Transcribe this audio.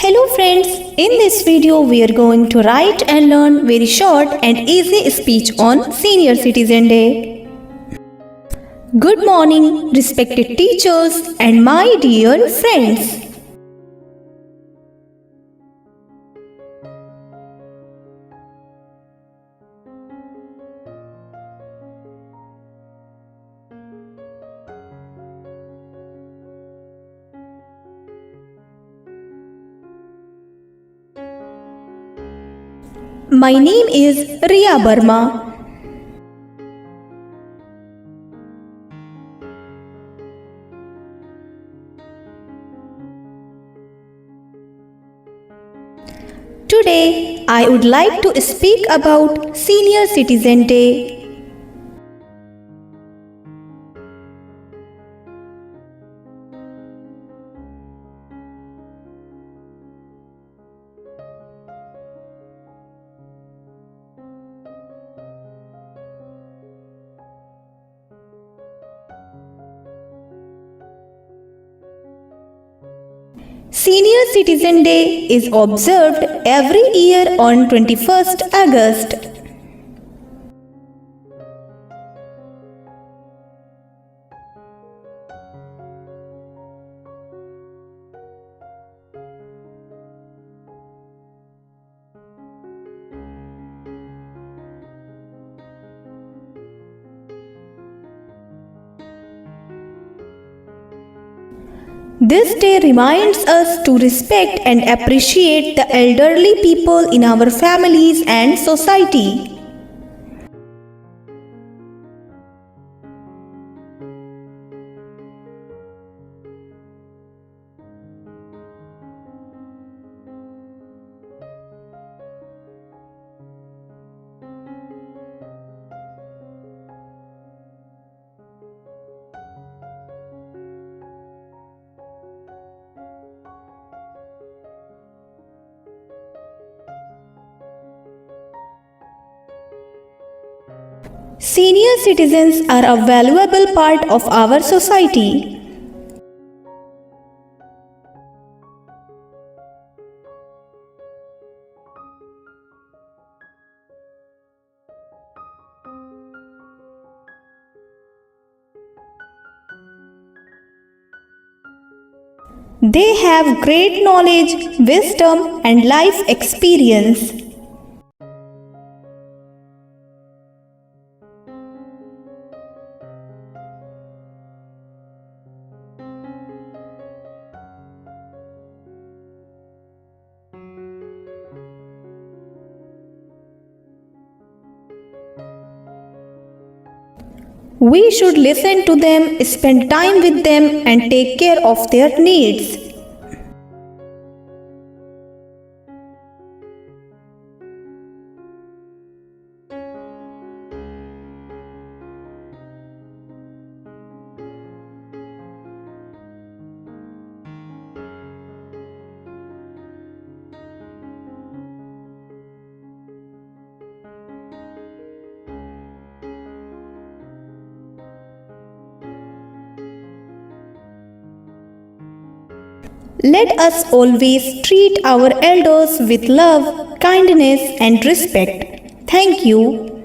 Hello friends, in this video we are going to write and learn very short and easy speech on Senior Citizen Day. Good morning, respected teachers and my dear friends. My name is Riya Burma. Today, I would like to speak about Senior Citizen Day. Senior Citizen Day is observed every year on 21st August. This day reminds us to respect and appreciate the elderly people in our families and society. Senior citizens are a valuable part of our society. They have great knowledge, wisdom, and life experience. We should listen to them, spend time with them, and take care of their needs. Let us always treat our elders with love, kindness, and respect. Thank you.